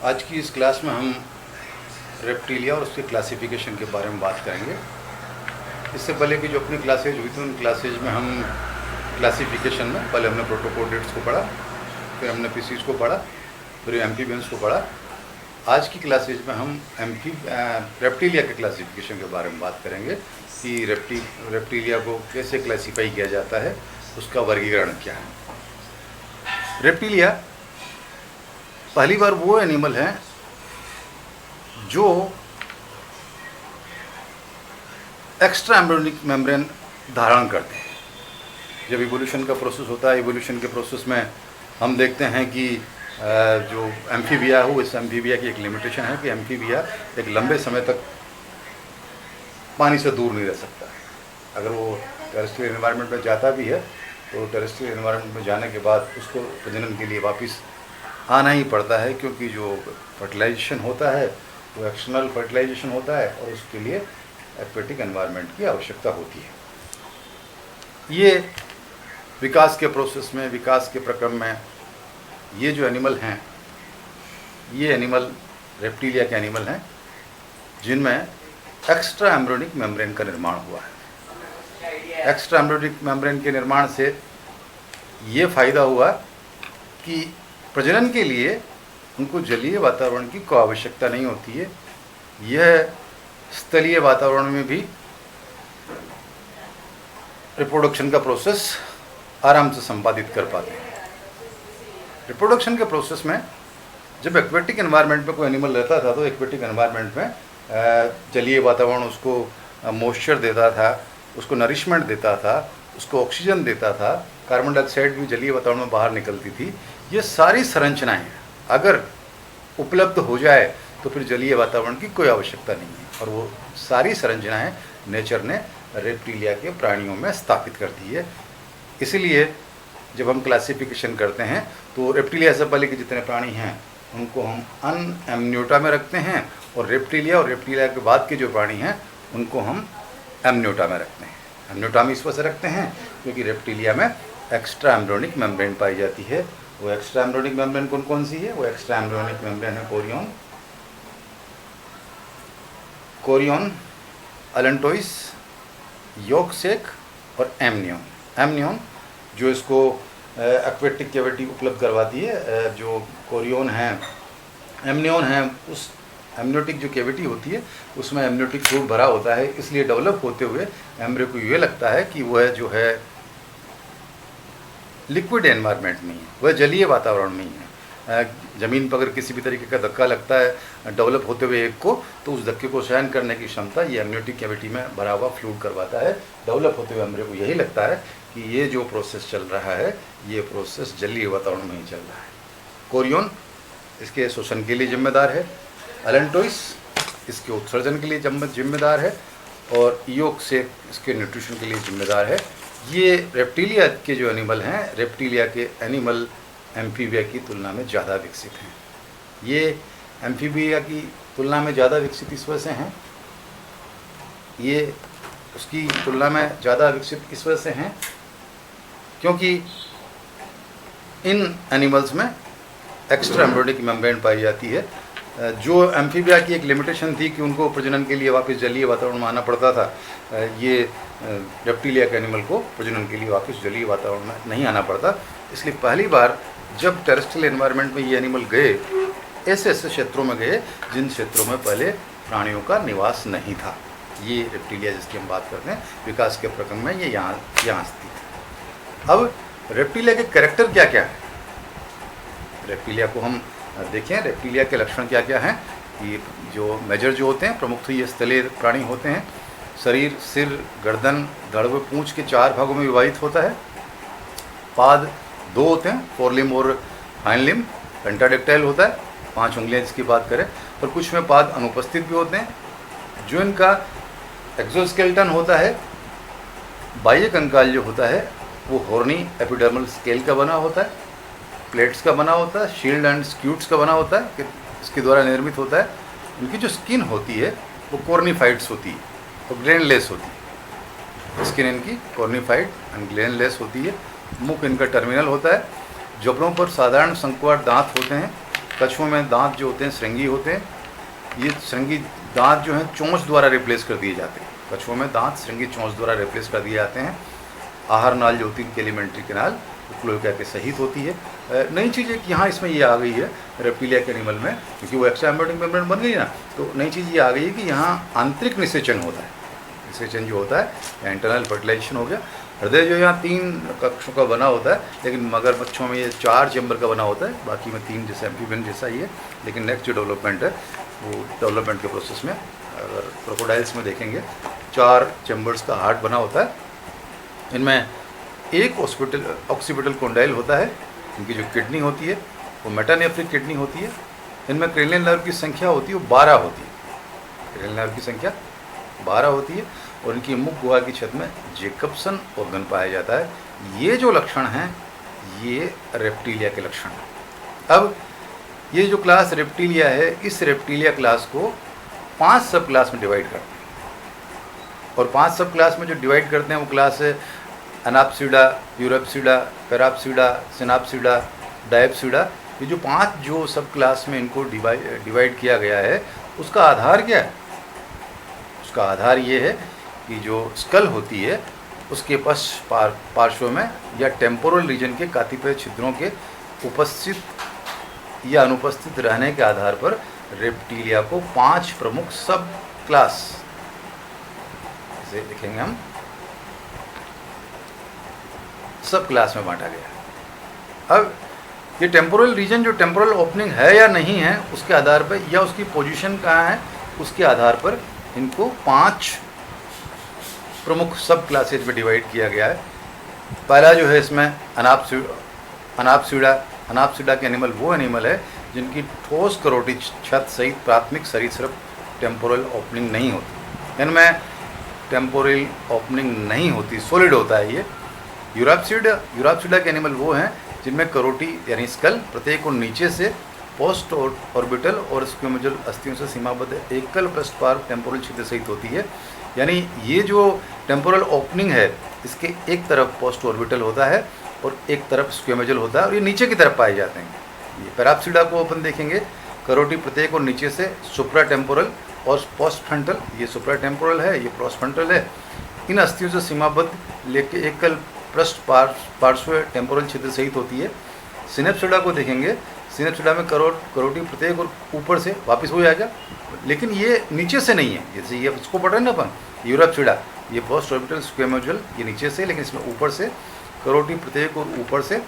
आज की इस क्लास में हम रेप्टिलिया और उसके क्लासिफिकेशन के बारे में बात करेंगे। इससे पहले की जो अपनी क्लासेज हुई थी उन क्लासेज में हम क्लासिफिकेशन में पहले हमने प्रोटोकोडेट्स को पढ़ा, फिर हमने पीसीज को पढ़ा, फिर एम्फीबियंस को पढ़ा। आज की क्लासेज में हम रेप्टिलिया के क्लासिफिकेशन के बारे में बात करेंगे कि रेप्टिलिया को कैसे क्लासीफाई किया जाता है, उसका वर्गीकरण क्या है। रेप्टिलिया पहली बार वो एनिमल है जो एक्स्ट्रा एम्ब्रियोनिक मेम्ब्रेन धारण करते हैं। जब इवोल्यूशन का प्रोसेस होता है, इवोल्यूशन के प्रोसेस में हम देखते हैं कि जो एम्फीबिया हो, इस एम्फीबिया की एक लिमिटेशन है कि एम्फीबिया एक लंबे समय तक पानी से दूर नहीं रह सकता है। अगर वो टेरेस्ट्रियल एनवायरनमेंट में जाता भी है तो टेरेस्ट्रियल एनवायरनमेंट में जाने के बाद उसको प्रजनन के लिए वापस आना ही पड़ता है, क्योंकि जो फर्टिलाइजेशन होता है वो एक्सटर्नल फर्टिलाइजेशन होता है और उसके लिए एक्वेटिक एनवायरनमेंट की आवश्यकता होती है। ये विकास के प्रोसेस में, विकास के प्रक्रम में ये जो एनिमल हैं, ये एनिमल रेप्टिलिया के एनिमल हैं जिनमें एक्स्ट्रा एम्ब्रियोनिक मेम्ब्रेन का निर्माण हुआ है। एक्स्ट्रा एम्ब्रियोनिक मेम्ब्रेन के निर्माण से ये फ़ायदा हुआ कि प्रजनन के लिए उनको जलीय वातावरण की कोई आवश्यकता नहीं होती है। यह स्थलीय वातावरण में भी रिप्रोडक्शन का प्रोसेस आराम से संपादित कर पाते हैं। रिप्रोडक्शन के प्रोसेस में जब एक्वेटिक एनवायरनमेंट में कोई एनिमल रहता था तो एक्वेटिक एनवायरनमेंट में जलीय वातावरण उसको मॉइस्चर देता था, उसको नरिशमेंट देता था, उसको ऑक्सीजन देता था, कार्बन डाइऑक्साइड भी जलीय वातावरण में बाहर निकलती थी। ये सारी संरचनाएं अगर उपलब्ध हो जाए तो फिर जलीय वातावरण की कोई आवश्यकता नहीं है, और वो सारी संरचनाएं नेचर ने रेप्टिलिया के प्राणियों में स्थापित कर दी है। इसीलिए जब हम क्लासिफिकेशन करते हैं तो रेप्टिलिया से पहले के जितने प्राणी हैं उनको हम अनएम्नियोटा में रखते हैं, और रेप्टिलिया के बाद के जो प्राणी हैं उनको हम एम्नियोटा में रखते हैं। एम्नियोटा में इस वजह से रखते हैं क्योंकि रेप्टिलिया में एक्स्ट्रा एम्ब्रियोनिक मेम्ब्रेन पाई जाती है। वो एक्स्ट्रा एम्ब्रियोनिक मेम्ब्रेन कौन कौन सी है? वो एक्स्ट्रा एम्ब्रियोनिक मेम्ब्रेन है कोरियन, अलेंटोइस, यॉक सेक और एमनियन। एमनियन जो इसको एक्वेटिक कैविटी उपलब्ध करवाती है, जो कोरियन है, एमनियन है, उस एमनियोटिक जो कैविटी होती है उसमें एमनियोटिक फ्लूइड भरा होता है। इसलिए डेवलप होते हुए एम्ब्रियो को ये लगता है कि वह जो है लिक्विड एनवायरनमेंट में है, वह जलीय वातावरण में ही है। ज़मीन पर अगर किसी भी तरीके का धक्का लगता है डेवलप होते हुए एक को, तो उस धक्के को सहन करने की क्षमता ये एमनियोटिक कैविटी में भरा हुआ फ्लूइड करवाता है। डेवलप होते हुए एम्ब्रियो को यही लगता है कि ये जो प्रोसेस चल रहा है ये प्रोसेस जलीय वातावरण में ही चल रहा है। कोरियन इसके शोषण के लिए जिम्मेदार है, अलेंटोइस इसके उत्सर्जन के लिए जिम्मेदार है, और ईओक से इसके न्यूट्रिशन के लिए जिम्मेदार है। ये रेप्टिलिया के जो एनिमल हैं, रेप्टिलिया के एनिमल एम्फीबिया की तुलना में ज़्यादा विकसित हैं। ये एम्फीबिया की तुलना में ज़्यादा विकसित इस वजह से हैं, ये उसकी तुलना में ज़्यादा विकसित इस वजह से हैं क्योंकि इन एनिमल्स में एक्स्ट्रा एम्ब्रियोनिक मेम्ब्रेन पाई जाती है। जो एम्फीबिया की एक लिमिटेशन थी कि उनको प्रजनन के लिए वापस जलीय वातावरण में आना पड़ता था, ये रेप्टिलिया के एनिमल को प्रजनन के लिए वापस जलीय वातावरण में नहीं आना पड़ता। इसलिए पहली बार जब टेरेस्ट्रियल एनवायरनमेंट में ये एनिमल गए, ऐसे ऐसे क्षेत्रों में गए जिन क्षेत्रों में पहले प्राणियों का निवास नहीं था। ये रेप्टिलिया जिसकी हम बात करते हैं विकास के प्रक्रम में ये यहाँ स्थित है। अब रेप्टिलिया के कैरेक्टर क्या क्या है? रेप्टिलिया को हम देखें, रेप्टिलिया के लक्षण क्या क्या हैं। ये जो मेजर जो होते हैं, प्रमुख तो ये स्थलीय प्राणी होते हैं। शरीर सिर, गर्दन, धड़ व पूंछ के 4 भागों में विभाजित होता है। पाद 2 होते हैं, फोर लिम्ब और हाइंड लिम्ब। पेंटाडेक्टाइल होता है, 5 उंगलियां जिसकी बात करें, और कुछ में पाद अनुपस्थित भी होते हैं। जो इनका एक्सोस्केलेटन होता है, बाह्य कंकाल जो होता है वो हॉर्नी एपिडर्मल स्केल का बना होता है, प्लेट्स का बना होता है, शील्ड एंड स्क्यूट्स का बना होता है, इसके द्वारा निर्मित होता है। इनकी जो स्किन होती है वो कॉर्निफाइड्स होती है और ग्रेनलेस होती है। स्किन इनकी कॉर्निफाइड एंड ग्रेनलेस होती है। मुख इनका टर्मिनल होता है। जबड़ों पर साधारण शंकुआकार दांत होते हैं। कछुओं में दांत जो होते हैं श्रृंगी होते हैं, ये श्रृंगी दांत जो हैं चोंच द्वारा रिप्लेस कर दिए जाते हैं। कछुओं में दांत श्रृंगी चोंच द्वारा रिप्लेस कर दिए जाते हैं। आहार नाल जो होती है इनकी एलिमेंट्री कैनाल क्लोएका के सहित होती है। नई चीज़ है कि यहाँ इसमें ये आ गई है रेप्टिलिया के एनिमल में, क्योंकि वो एक्स्ट्रा एम्ब्रियोनिक मेम्ब्रेन बन गई ना, तो नई चीज़ ये आ गई है कि यहाँ आंतरिक निषेचन होता है। निषेचन जो होता है या इंटरनल फर्टिलाइजेशन हो गया। हृदय जो यहाँ 3 कक्षों का बना होता है, लेकिन मगरमच्छों में ये 4 चैम्बर का बना होता है, बाकी में 3 जैसे एम्फीबियन जैसा ही है। लेकिन नेक्स्ट जो डेवलपमेंट है वो डेवलपमेंट के प्रोसेस में, अगर क्रोकोडाइल्स में देखेंगे 4 चैम्बर्स का हार्ट बना होता है। इनमें एक ऑक्सीपिटल कोंडाइल होता है। इनकी जो किडनी होती है वो मेटानेफ्रिक किडनी होती है। इनमें क्रेनियल नर्व की संख्या होती है वो 12 होती है। क्रेनियल नर्व की संख्या 12 होती है और इनकी मुख गुहा की छत में जेकब्सन ऑर्गन पाया जाता है। ये जो लक्षण हैं ये रेप्टिलिया के लक्षण हैं। अब ये जो क्लास रेप्टिलिया है, इस रेप्टिलिया क्लास को 5 सब क्लास में डिवाइड करते हैं। और 5 सब क्लास में जो डिवाइड करते हैं वो क्लास है एनाप्सिडा, यूरेप्सिडा, पेराप्सिडा, सिनाप्सिडा, डायप्सिडा। ये जो 5 जो सब क्लास में इनको डिवाइड किया गया है, उसका आधार क्या है? उसका आधार ये है कि जो स्कल होती है उसके पार्श्व में या टेम्पोरल रीजन के कातिपय छिद्रों के उपस्थित या अनुपस्थित रहने के आधार पर रेप्टिलिया को 5 प्रमुख सब क्लास, इसे लिखेंगे हम, सब क्लास में बांटा गया। अब ये टेम्पोरल रीजन जो टेम्पोरल ओपनिंग है या नहीं है उसके आधार पर, या उसकी पोजीशन कहाँ है उसके आधार पर इनको 5 प्रमुख सब क्लासेज में डिवाइड किया गया है। पहला जो है इसमें अनाप्सिडा के एनिमल वो एनिमल है जिनकी ठोस करोटिड छत सहित प्राथमिक सरीसृप टेम्पोरल ओपनिंग नहीं होती। इनमें टेम्पोरल ओपनिंग नहीं होती, सॉलिड होता है ये। यूराप्सिडा के एनिमल वो हैं जिनमें करोटी यानी स्कल प्रत्येक और नीचे से पोस्ट ऑर्बिटल और स्क्वेमोजल अस्थियों से सीमाबद्ध एकल पृष्ठपार्श्व टेम्पोरल छिद्र सहित होती है। यानी ये जो टेम्पोरल ओपनिंग है इसके एक तरफ पोस्ट ऑर्बिटल होता है और एक तरफ स्क्वेमोजल होता है, और ये नीचे की तरफ पाए जाते हैं। ये पेराप्सिडा को अपन देखेंगे, करोटी प्रत्येक और नीचे से सुप्रा टेम्पोरल और पोस्ट फ्रंटल, ये सुप्रा टेम्पोरल है, ये पोस्ट फ्रंटल है, इन अस्थियों से सीमाबद्ध लेके एकल पृष्ठ पार्श्व टेम्पोरल छिद्र सहित होती है। सिनेप्सिडा को देखेंगे, सिनेप्सिडा में करोटी प्रत्येक और ऊपर से वापस हो जाएगा, लेकिन ये नीचे से नहीं है। जैसे ये इसको पढ़ रहे हैं ना अपन, यूरोप्सिडा, ये पोस्ट ऑर्बिटल स्क्वेमोजल, ये नीचे से, लेकिन इसमें ऊपर से करोटी प्रत्येक और ऊपर से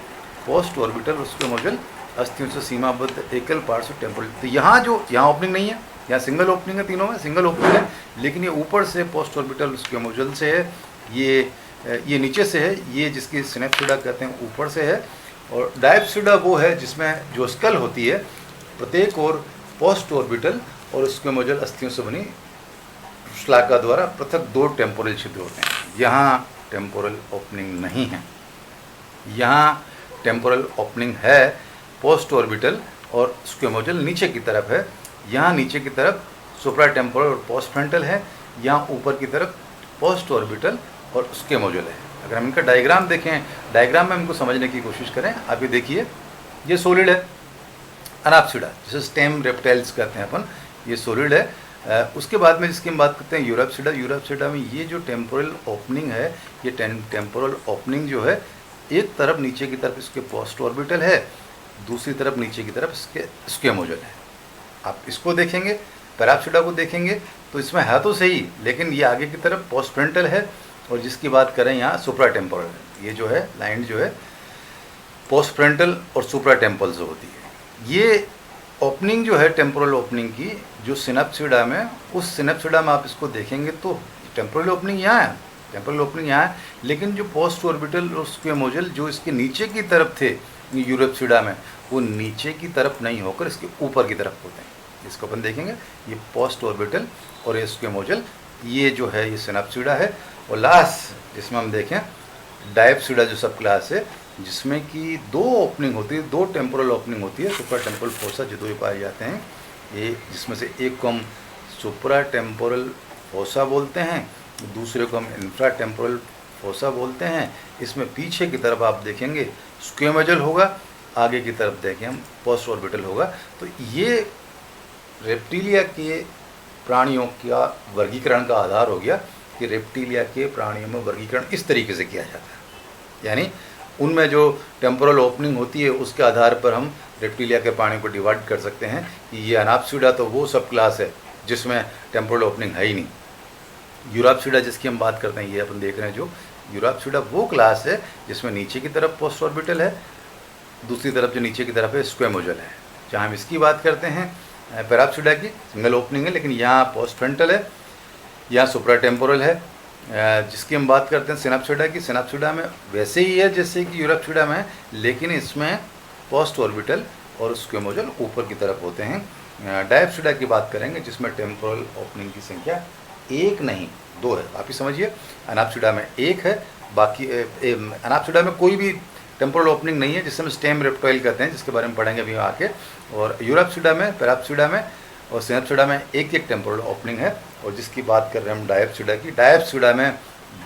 पोस्ट ऑर्बिटल और स्क्वेमोजल अस्थियों से सीमाबद्ध एकल पार्श्व टेम्पोरल। तो यहाँ ओपनिंग नहीं है, यहाँ सिंगल ओपनिंग है, तीनों में सिंगल ओपनिंग है, लेकिन ये ऊपर से पोस्ट ऑर्बिटल स्क्वेमोजल से है, ये नीचे से है, ये जिसकी सिनेप्सिडा कहते हैं ऊपर से है। और डायप्सिडा वो है जिसमें जो स्कल होती है प्रत्येक और पोस्ट ऑर्बिटल और स्क्वेमोजल अस्थियों से बनी श्लाका द्वारा पृथक 2 टेम्पोरल छिद्र होते हैं। यहाँ टेम्पोरल ओपनिंग नहीं है, यहाँ टेम्पोरल ओपनिंग है, पोस्ट ऑर्बिटल और स्क्वेमोजल नीचे की तरफ है। यहाँ नीचे की तरफ सुप्रा टेम्पोरल और पोस्ट फ्रंटल है, यहाँ ऊपर की तरफ पोस्ट ऑर्बिटल और स्क्वेमोजल है। अगर हम इनका डायग्राम देखें, डायग्राम में इनको समझने की कोशिश करें। आप ये देखिए, ये सॉलिड है अनाप्सिडा, जिसे स्टेम रेप्टाइल्स कहते हैं अपन, ये सॉलिड है। उसके बाद में जिसकी हम बात करते हैं यूरोप्सिडा, यूरोप्सिडा में ये जो टेम्पोरल ओपनिंग है, ये टेम्पोरल ओपनिंग जो है एक तरफ नीचे की तरफ इसके पोस्ट ऑर्बिटल है, दूसरी तरफ नीचे की तरफ इसके स्क्वेमोजल है। आप इसको देखेंगे, पेराप्सिडा को देखेंगे तो इसमें है तो सही, लेकिन ये आगे की तरफ पोस्ट फ्रंटल है, और जिसकी बात करें यहाँ सुप्रा टेम्पोरल है। ये जो है लाइन जो है पोस्ट फ्रंटल और सुप्रा टेम्पोरल जो होती है। ये ओपनिंग जो है टेम्पोरल ओपनिंग की जो सिनेप्सिडा में, उस सिनेप्सिडा में आप इसको देखेंगे तो टेम्पोरल ओपनिंग यहाँ है, टेम्पोरल ओपनिंग यहाँ है, लेकिन जो पोस्ट ऑर्बिटल और स्क्वेमोजल जो इसके नीचे की तरफ थे यूरोप्सिडा में, वो नीचे की तरफ नहीं होकर इसके ऊपर की तरफ होते हैं। इसको अपन देखेंगे, ये पोस्ट ऑर्बिटल और ये स्क्वेमोजल, ये जो है ये सिनेप्सिडा है। और लास्ट जिसमें हम देखें डायप्सिडा जो सब क्लास है, जिसमें कि 2 ओपनिंग होती है, 2 टेम्पोरल ओपनिंग होती है, सुप्रा टेम्पोरल फोसा जो 2 पाए जाते हैं। ये जिसमें से एक को हम सुप्रा टेम्पोरल फोसा बोलते हैं, दूसरे को हम इंफ्रा टेम्पोरल फोसा बोलते हैं। इसमें पीछे की तरफ आप देखेंगे स्क्वेमोजल होगा, आगे की तरफ देखें हम पोस्ट ऑर्बिटल होगा। तो ये रेप्टिलिया के प्राणियों का वर्गीकरण का आधार हो गया कि रेप्टिलिया के प्राणियों में वर्गीकरण इस तरीके से किया जाता है, यानी उनमें जो टेम्पोरल ओपनिंग होती है उसके आधार पर हम रेप्टिलिया के प्राणियों को डिवाइड कर सकते हैं कि ये अनाप्सिडा तो वो सब क्लास है जिसमें टेम्पोरल ओपनिंग है ही नहीं। यूराप्सिडा जिसकी हम बात करते हैं, ये अपन देख रहे हैं जो यूराप्सिडा वो क्लास है जिसमें नीचे की तरफ पोस्ट ऑर्बिटल है, दूसरी तरफ जो नीचे की तरफ है स्क्वेमोजल है। जहाँ हम इसकी बात करते हैं पैराप्सिडा की सिंगल ओपनिंग है, लेकिन यहाँ पोस्ट फ्रंटल है, यहाँ सुप्रा टेम्पोरल है। जिसकी हम बात करते हैं सिनाप्सिडा की, सिनाप्सिडा में वैसे ही है जैसे कि यूराप्सिडा में, लेकिन इसमें पोस्ट ऑर्बिटल और स्क्वेमोजल ऊपर की तरफ होते हैं। डायप्सिडा की बात करेंगे जिसमें टेम्पोरल ओपनिंग की संख्या एक नहीं दो है। आप ही समझिए, अनाप्सिडा में एक है, बाकी अनाप्सिडा में कोई भी टेम्पोरल ओपनिंग नहीं है, जिसे हम स्टेम रेप्टाइल कहते हैं, जिसके बारे में पढ़ेंगे अभी आके। और यूराप्सिडा में, पैराप्सिडा में और सिनाप्सिडा में एक एक टेम्पोरल ओपनिंग है। और जिसकी बात कर रहे हैं हम डायप्सिडा की, डायप्सिडा में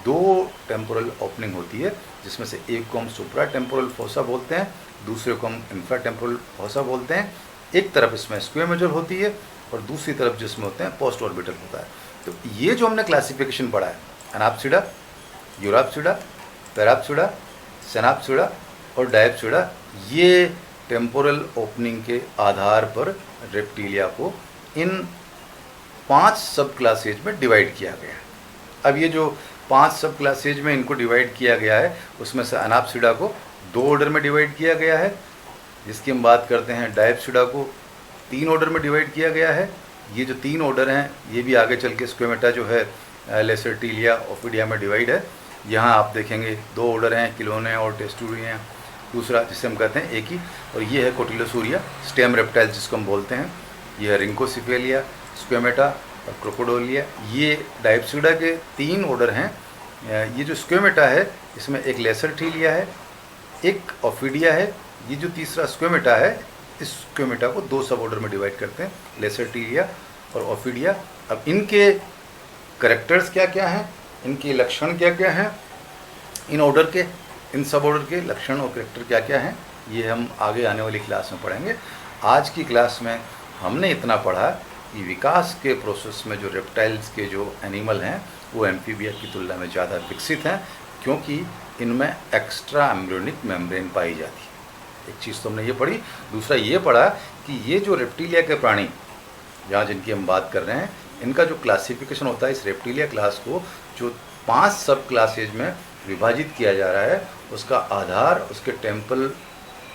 दो टेम्पोरल ओपनिंग होती है, जिसमें से एक को हम सुप्रा टेम्पोरल फोसा बोलते हैं, दूसरे को हम इंफ्रा टेम्पोरल फोसा बोलते हैं। एक तरफ इसमें स्क्वेमोजल होती है और दूसरी तरफ जिसमें होते हैं पोस्ट ऑर्बिटल होता है। तो ये जो हमने क्लासिफिकेशन पढ़ा है, अनाप्सिडा, यूराप्सिडा, पैराप्सिडा, सिनाप्सिडा और डायप्सिडा, ये टेम्पोरल ओपनिंग के आधार पर रेप्टिलिया को इन 5 सब क्लासेज में डिवाइड किया गया है। अब ये जो 5 सब क्लासेज में इनको डिवाइड किया गया है, उसमें से अनाप्सिडा को 2 ऑर्डर में डिवाइड किया गया है, जिसकी हम बात करते हैं डायप्सिडा को 3 ऑर्डर में डिवाइड किया गया है। ये जो 3 ऑर्डर हैं ये भी आगे चल के स्क्वेमेटा जो है लेसरटिलिया ओफिडिया में डिवाइड है। यहाँ आप देखेंगे 2 ऑर्डर हैं, किलोने और टेस्टुरिया, दूसरा जिसे हम कहते हैं एक ही, और ये है कोटिलोसूरिया स्टेम रेप्टाइल जिसको हम बोलते हैं। ये है रिंकोसिफेलिया, स्क्वेमेटा और क्रोकोडोलिया। ये डायप्सिडा के 3 ऑर्डर हैं। ये जो स्क्वेमेटा है इसमें एक लेसरटिलिया है, एक ओफिडिया है। ये जो तीसरा स्क्वेमेटा है, इस स्क्वेमेटा को 2 सब ऑर्डर में डिवाइड करते हैं, लेसरटिलिया और ओफिडिया। अब इनके करेक्टर्स क्या क्या हैं, इनके लक्षण क्या क्या हैं, इन ऑर्डर के, इन सब ऑर्डर के लक्षण और करेक्टर क्या क्या हैं, ये हम आगे आने वाली क्लास में पढ़ेंगे। आज की क्लास में हमने इतना पढ़ा कि विकास के प्रोसेस में जो रेप्टाइल्स के जो एनिमल हैं वो एम्फीबिया की तुलना में ज़्यादा विकसित हैं, क्योंकि इनमें एक्स्ट्रा एम्ब्रियोनिक मेम्ब्रेन पाई जाती है। एक चीज़ तो हमने ये पढ़ी। दूसरा ये पढ़ा कि ये जो रेप्टिलिया के प्राणी जहाँ जिनकी हम बात कर रहे हैं, इनका जो क्लासिफिकेशन होता है, इस रेप्टिलिया क्लास को जो 5 सब क्लासेज में विभाजित किया जा रहा है, उसका आधार उसके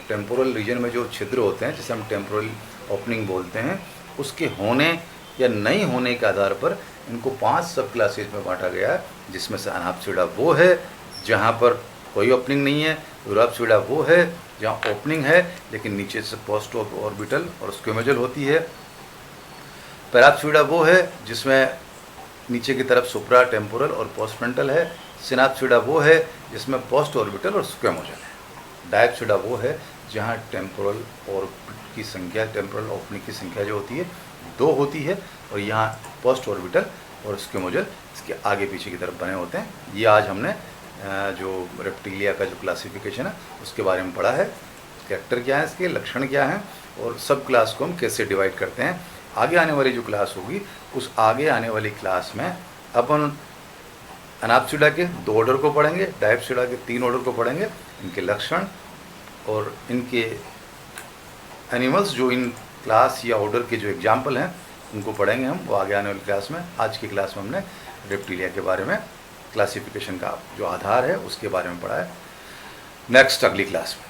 टेम्पोरल रीजन में जो छिद्र होते हैं, जिसे हम टेम्पोरल ओपनिंग बोलते हैं, उसके होने या नहीं होने के आधार पर इनको 5 सब क्लासेज में बांटा गया है। जिसमें से अनाप्सिडा वो है जहाँ पर कोई ओपनिंग नहीं है, यूराप्सिडा वो है जहाँ ओपनिंग है लेकिन नीचे से पोस्ट ऑर्बिटल और स्क्वेमोजल होती है, पैराप्सिडा वो है जिसमें नीचे की तरफ सुप्रा टेम्पोरल और पोस्ट फ्रंटल है, सिनाप्सिडा वो है जिसमें पोस्ट ऑर्बिटल और स्क्वेमोजल है, डायप्सिडा वो है जहाँ टेम्पोरल और की संख्या, टेम्पोरल ओपनिंग की संख्या जो होती है 2 होती है, और यहाँ पोस्ट ऑर्बिटल और स्क्वेमोजल इसके आगे पीछे की तरफ बने होते हैं। ये आज हमने जो रेप्टिलिया का जो क्लासिफिकेशन है उसके बारे में पढ़ा है, कैरेक्टर क्या है, इसके लक्षण क्या हैं और सब क्लास को हम कैसे डिवाइड करते हैं। आगे आने वाली जो क्लास होगी, उस आगे आने वाली क्लास में अपन अनाप्सिडा के 2 ऑर्डर को पढ़ेंगे, डायप्सिडा के 3 ऑर्डर को पढ़ेंगे, इनके लक्षण और इनके एनिमल्स जो इन क्लास या ऑर्डर के जो एग्जाम्पल हैं उनको पढ़ेंगे हम, वो आगे आने वाली क्लास में। आज की क्लास में हमने रेप्टिलिया के बारे में, क्लासिफिकेशन का जो आधार है उसके बारे में पढ़ा है। नेक्स्ट अगली क्लास में।